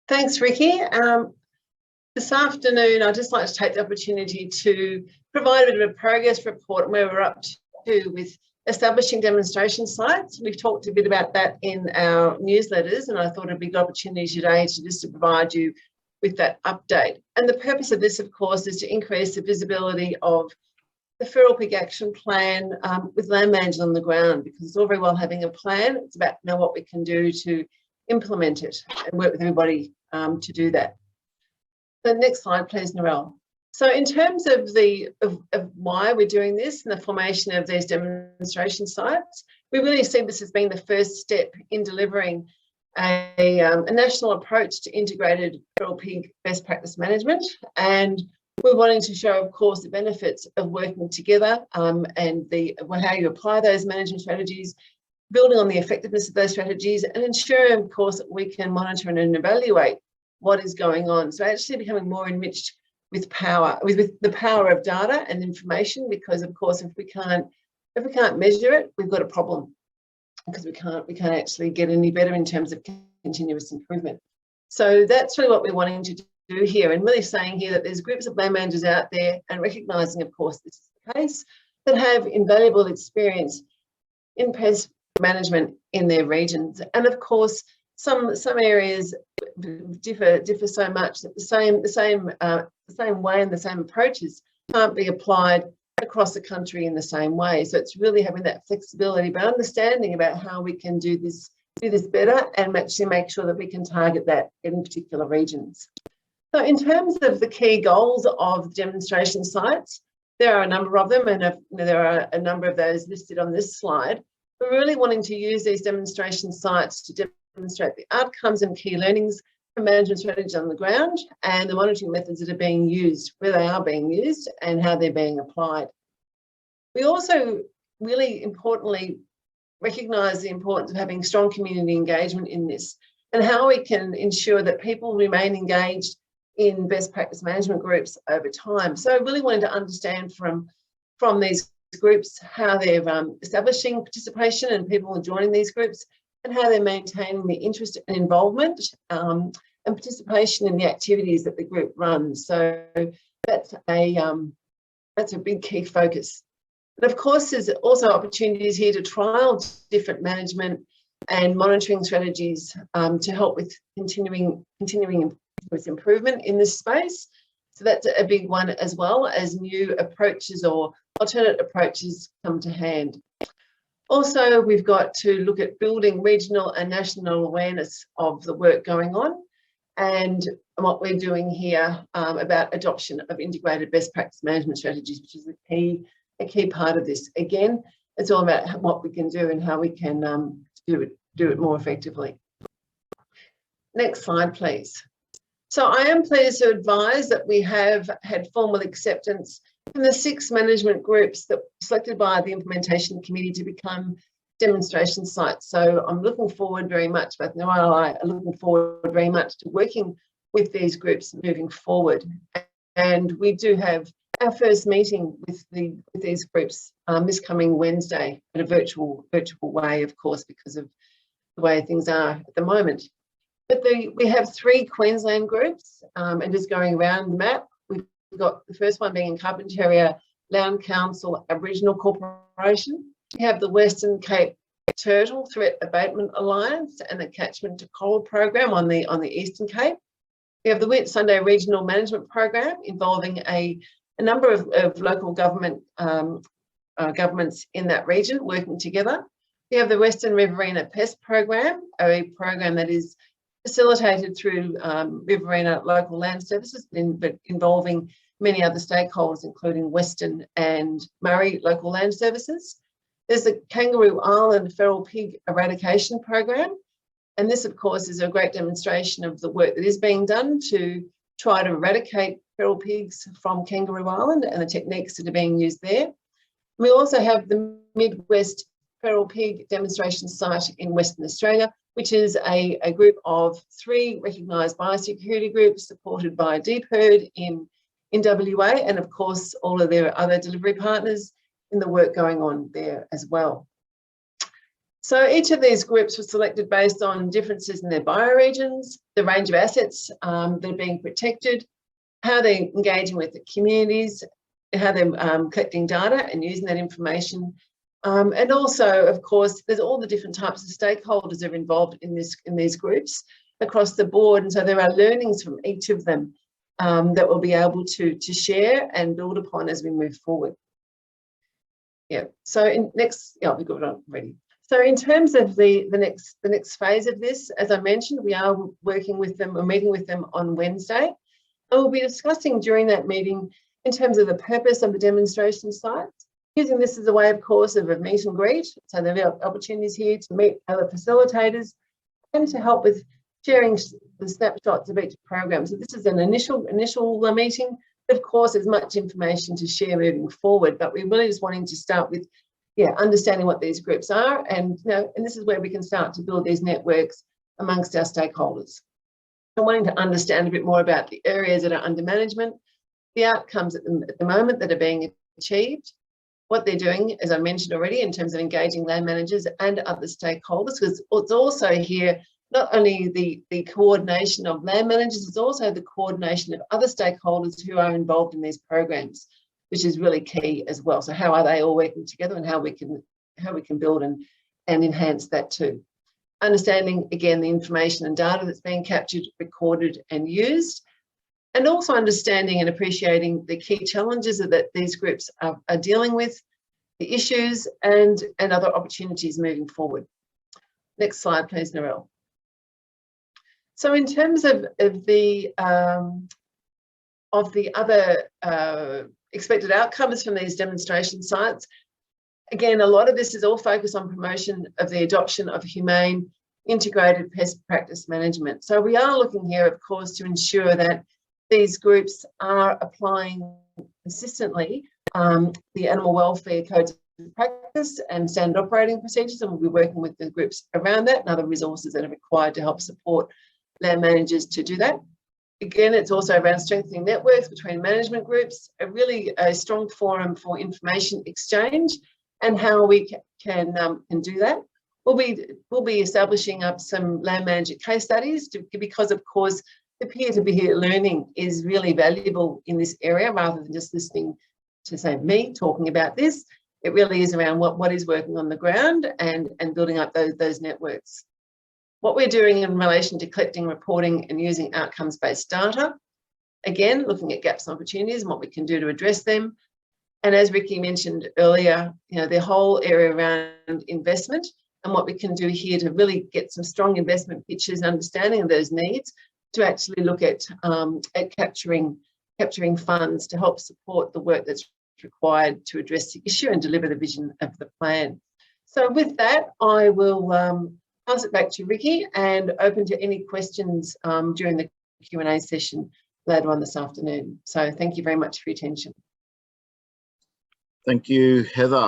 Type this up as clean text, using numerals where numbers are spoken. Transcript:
Thanks, Ricky. This afternoon, I'd just like to take the opportunity to provide a bit of a progress report on where we're up to with establishing demonstration sites. We've talked a bit about that in our newsletters, and I thought it'd be a good opportunity today to provide you with that update. And the purpose of this, of course, is to increase the visibility of the Feral Pig Action Plan with land managers on the ground, because it's all very well having a plan. It's about now what we can do to implement it and work with everybody to do that. The next slide, please, Narelle. So in terms of why we're doing this and the formation of these demonstration sites, we really see this as being the first step in delivering a national approach to integrated feral pig best practice management. And we're wanting to show, of course, the benefits of working together and how you apply those management strategies, building on the effectiveness of those strategies, and ensuring, of course, that we can monitor and evaluate what is going on. So actually becoming more enriched with power, with the power of data and information, because of course, if we can't measure it, we've got a problem, because we can't actually get any better in terms of continuous improvement. So that's really what we're wanting to do here, and really saying here that there's groups of land managers out there, and recognising, of course, this is the case, that have invaluable experience in pest management in their regions. And of course, some areas differ so much that the same way and the same approaches can't be applied across the country in the same way. So it's really having that flexibility, but understanding about how we can do this better and actually make sure that we can target that in particular regions. So in terms of the key goals of demonstration sites, there are a number of them, and there are a number of those listed on this slide. We're really wanting to use these demonstration sites to demonstrate the outcomes and key learnings from management strategies on the ground, and the monitoring methods that are being used, where they are being used, and how they're being applied. We also really importantly recognise the importance of having strong community engagement in this, and how we can ensure that people remain engaged in best practice management groups over time. So really wanting to understand from these groups how they're establishing participation and people joining these groups, and how they're maintaining the interest and involvement and participation in the activities that the group runs. So that's a big key focus. And of course, there's also opportunities here to trial different management and monitoring strategies to help with continuing improvement in this space. So that's a big one, as well as new approaches or alternate approaches come to hand. Also, we've got to look at building regional and national awareness of the work going on, and what we're doing here about adoption of integrated best practice management strategies, which is a key part of this. Again, it's all about what we can do and how we can do it more effectively. Next slide, please. So I am pleased to advise that we have had formal acceptance from the 6 management groups that were selected by the implementation committee to become demonstration sites. So I'm looking forward very much, both Noel and I are looking forward very much to working with these groups moving forward. And we do have our first meeting with these groups this coming Wednesday in a virtual way, of course, because of the way things are at the moment. But we have 3 Queensland groups, and just going around the map, we've got the first one being in Carpentaria Land Council Aboriginal Corporation. We have the Western Cape Turtle Threat Abatement Alliance and the Catchment to Coral Program on the Eastern Cape. We have the Whitsunday Regional Management Program involving a number of local governments in that region working together. We have the Western Riverina Pest Program, a program that is facilitated through Riverina Local Land Services, but involving many other stakeholders, including Western and Murray Local Land Services. There's the Kangaroo Island Feral Pig Eradication Program, and this, of course, is a great demonstration of the work that is being done to try to eradicate feral pigs from Kangaroo Island and the techniques that are being used there. We also have the Midwest Feral Pig Demonstration Site in Western Australia, which is a group of 3 recognised biosecurity groups supported by DPIRD in WA, and of course all of their other delivery partners in the work going on there as well. So each of these groups was selected based on differences in their bioregions, the range of assets that are being protected, how they're engaging with the communities, how they're collecting data and using that information. And also, of course, there's all the different types of stakeholders that are involved in these groups across the board. And so there are learnings from each of them that we'll be able to share and build upon as we move forward. Yeah, so we've got it on ready. So in terms of the next phase of this, as I mentioned, we are working with them, we're meeting with them on Wednesday. And we'll be discussing during that meeting in terms of the purpose of the demonstration sites, using this as a way, of course, of a meet and greet. So there'll be opportunities here to meet other facilitators and to help with sharing the snapshots of each program. So this is an initial meeting. Of course, there's much information to share moving forward, but we're really just wanting to start with, understanding what these groups are, and and this is where we can start to build these networks amongst our stakeholders. So wanting to understand a bit more about the areas that are under management, the outcomes at the moment that are being achieved, what they're doing, as I mentioned already, in terms of engaging land managers and other stakeholders, because it's also here not only the coordination of land managers, it's also the coordination of other stakeholders who are involved in these programs, which is really key as well. So how are they all working together, and how we can build and enhance that too. Understanding, again, the information and data that's being captured, recorded and used, and also understanding and appreciating the key challenges that these groups are dealing with, the issues and other opportunities moving forward. Next slide, please, Narelle. So in terms of the other expected outcomes from these demonstration sites, again, a lot of this is all focused on promotion of the adoption of humane integrated pest practice management. So we are looking here, of course, to ensure that these groups are applying consistently the animal welfare codes of practice and standard operating procedures, and we'll be working with the groups around that and other resources that are required to help support land managers to do that. Again, it's also around strengthening networks between management groups, a strong forum for information exchange and how we can do that. We'll be establishing up some land manager case studies because, of course, the peer-to-peer learning is really valuable in this area, rather than just listening to, say, me talking about this. It really is around what is working on the ground and building up those networks. What we're doing in relation to collecting, reporting and using outcomes-based data, again, looking at gaps and opportunities and what we can do to address them. And as Ricky mentioned earlier, the whole area around investment and what we can do here to really get some strong investment pitches and understanding of those needs, to actually look at capturing funds to help support the work that's required to address the issue and deliver the vision of the plan. So with that, I will pass it back to Ricky and open to any questions during the Q&A session later on this afternoon. So thank you very much for your attention. Thank you, Heather.